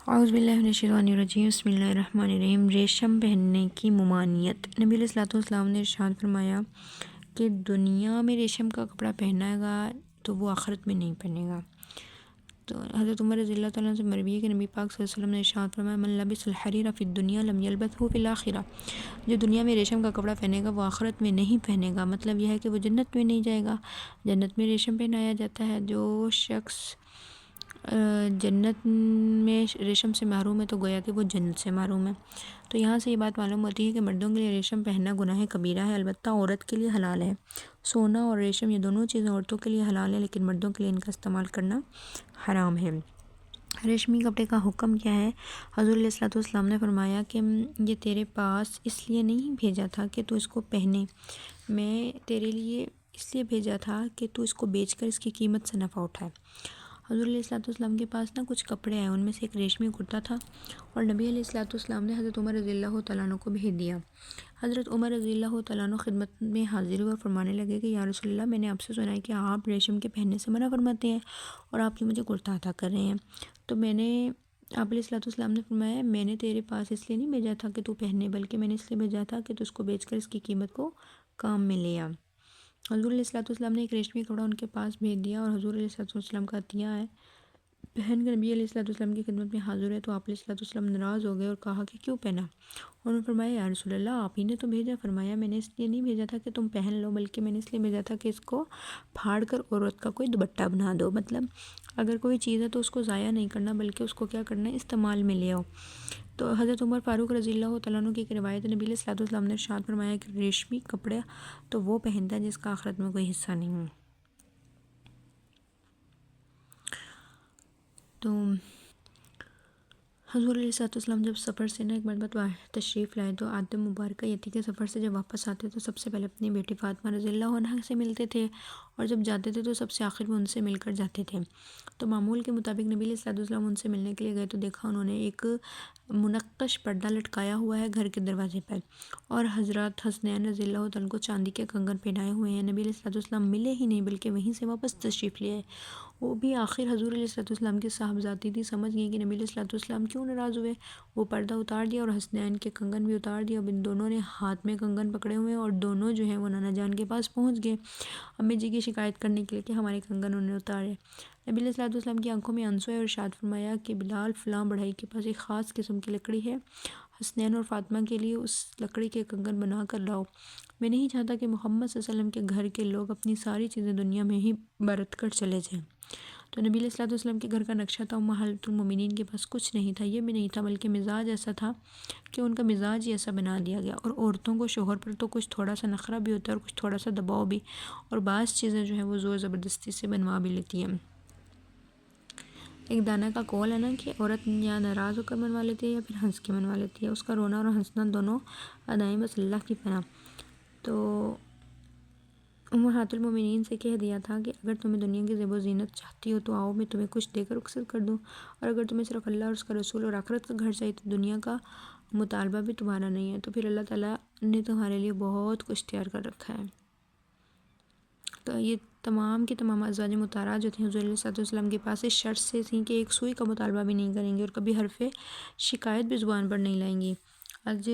اعوذ باللہ من الشیطان الرجیم، بسم اللہ الرحمن الرحیم۔ ریشم پہننے کی ممانعت۔ نبی علیہ الصلوۃ والسلام نے ارشاد فرمایا کہ دنیا میں ریشم کا کپڑا پہنائے گا تو وہ آخرت میں نہیں پہنے گا۔ تو حضرت عمر رضی اللہ تعالیٰ عنہ سے مروی ہے کہ نبی پاک صلی اللہ علیہ وسلم نے ارشاد فرمایا من لبس الحریر فی الدنیا لم یلبسہ فی الآخرہ، جو دنیا میں ریشم کا کپڑا پہنے گا وہ آخرت میں نہیں پہنے گا۔ مطلب یہ ہے کہ وہ جنت میں نہیں جائے گا۔ جنت میں ریشم پہنایا جاتا ہے۔ جو شخص جنت میں ریشم سے محروم ہے تو گویا کہ وہ جنت سے محروم ہے۔ تو یہاں سے یہ بات معلوم ہوتی ہے کہ مردوں کے لیے ریشم پہننا گناہ کبیرہ ہے، البتہ عورت کے لیے حلال ہے۔ سونا اور ریشم یہ دونوں چیزیں عورتوں کے لیے حلال ہے، لیکن مردوں کے لیے ان کا استعمال کرنا حرام ہے۔ ریشمی کپڑے کا حکم کیا ہے؟ حضور علیہ الصلوۃ والسلام نے فرمایا کہ یہ تیرے پاس اس لیے نہیں بھیجا تھا کہ تو اس کو پہنے، میں تیرے لیے اس لیے بھیجا تھا کہ تو اس کو بیچ کر اس کی قیمت سے نفع اٹھائے۔ حضور علیہ الصلوۃ والسلام کے پاس کچھ کپڑے آئے، ان میں سے ایک ریشمی کرتا تھا، اور نبی علیہ الصلوۃ والسلام نے حضرت عمر رضی اللہ تعالیٰ عنہ کو بھیج دیا۔ حضرت عمر رضی اللہ تعالیٰ عنہ خدمت میں حاضر ہوئے اور فرمانے لگے کہ یا رسول اللہ، میں نے آپ سے سنا ہے کہ آپ ریشم کے پہننے سے منع فرماتے ہیں اور آپ کی مجھے کرتا عطا کر رہے ہیں۔ تو آپ علیہ الصلوۃ والسلام نے فرمایا میں نے تیرے پاس اس لیے نہیں بھیجا تھا کہ تو پہنے، بلکہ میں نے اس لیے بھیجا تھا کہ تو اس کو بیچ کر اس کی قیمت کو کام میں لے آ۔ حضور علیہ الصلوۃ والسلام نے ایک ریشمی کپڑا ان کے پاس بھیج دیا، اور حضور علیہ الصلوۃ والسلام کا عطیہ ہے پہن کر نبی علیہ الصلوۃ والسلام کی خدمت میں حاضر ہے۔ تو آپ علیہ الصلوۃ والسلام ناراض ہو گئے اور کہا کہ کیوں پہنا؟ انہوں نے فرمایا یا رسول اللہ، آپ ہی نے تو بھیجا۔ فرمایا میں نے اس لیے نہیں بھیجا تھا کہ تم پہن لو، بلکہ میں نے اس لیے بھیجا تھا کہ اس کو پھاڑ کر عورت کا کوئی دوپٹہ بنا دو۔ مطلب اگر کوئی چیز ہے تو اس کو ضائع نہیں کرنا، بلکہ اس کو کیا کرنا ہے، استعمال میں لے آؤ۔ تو حضرت عمر فاروق رضی اللہ تعالیٰ عنہ کی ایک روایت نبی علیہ الصلوۃ والسلام نے ارشاد فرمایا کہ ریشمی کپڑا تو وہ پہنتا ہے جس کا آخرت میں کوئی حصہ نہیں ہو۔ تو حضور علیہ السلام جب سفر سے ایک مرتبہ تشریف لائے تو عادت مبارکہ یہ تھی کہ سفر سے جب واپس آتے تو سب سے پہلے اپنی بیٹی فاطمہ رضی اللہ عنہا سے ملتے تھے، اور جب جاتے تھے تو سب سے آخر میں ان سے مل کر جاتے تھے۔ تو معمول کے مطابق نبی علیہ السلام ان سے ملنے کے لیے گئے تو دیکھا انہوں نے ایک منقش پردہ لٹکایا ہوا ہے گھر کے دروازے پر، اور حضرت حسنین رضی اللہ تعالیٰ کو چاندی کے کنگن پہنائے ہوئے ہیں۔ نبی علیہ السلام ملے ہی نہیں، بلکہ وہیں سے واپس تشریف لے آئے۔ وہ بھی آخر حضور علیہ السلام کی صاحبزادی تھی، سمجھ گئی کہ نبی علیہ السلام کیوں ناراض ہوئے۔ وہ پردہ اتار دیا اور حسنین کے کنگن بھی اتار دیا۔ اب ان دونوں نے ہاتھ میں کنگن پکڑے ہوئے اور دونوں جو ہیں وہ نانا جان کے پاس پہنچ گئے امی جی کی شکایت کرنے کے لیے کہ ہمارے کنگن انہوں نے اتارے۔ نبی علیہ السلام کی آنکھوں میں آنسو ہے اور ارشاد فرمایا کہ بلال فلاں بڑھئی کے پاس ایک خاص قسم کی لکڑی ہے، حسنین اور فاطمہ کے لیے اس لکڑی کے کنگن بنا کر لاؤ۔ میں نہیں چاہتا کہ محمد صلی اللہ علیہ وسلم کے گھر کے لوگ اپنی ساری چیزیں دنیا میں ہی برت کر چلے جائیں۔ تو نبی علیہ السلام کے گھر کا نقشہ تھا، امہات المومنین کے پاس کچھ نہیں تھا، یہ بھی نہیں تھا، بلکہ مزاج ایسا تھا کہ ان کا مزاج ہی ایسا بنا دیا گیا۔ اور عورتوں کو شوہر پر تو کچھ تھوڑا سا نخرہ بھی ہوتا ہے اور کچھ تھوڑا سا دباؤ بھی، اور بعض چیزیں جو ہیں وہ زور زبردستی سے بنوا بھی لیتی ہیں۔ ایک دانا کا قول ہے نا کہ عورت یا ناراض ہو کر منوا لیتی ہے یا پھر ہنس کے منوا لیتی ہے، اس کا رونا اور ہنسنا دونوں ادائیں بس اللہ کی پناہ۔ تو امہات المومنین سے کہہ دیا تھا کہ اگر تمہیں دنیا کی زیب و زینت چاہتی ہو تو آؤ، میں تمہیں کچھ دے کر رخصت کر دوں، اور اگر تمہیں صرف اللہ اور اس کا رسول اور آخرت کا گھر چاہیے تو دنیا کا مطالبہ بھی تمہارا نہیں ہے، تو پھر اللہ تعالیٰ نے تمہارے لیے بہت کچھ تیار کر رکھا ہے۔ تو یہ تمام کی تمام ازواج مطہرات جو تھیں حضور علیہ السلام کے پاس اس شرط سے تھیں کہ ایک سوئی کا مطالبہ بھی نہیں کریں گی اور کبھی حرف شکایت بھی زبان پر نہیں لائیں گی۔ آج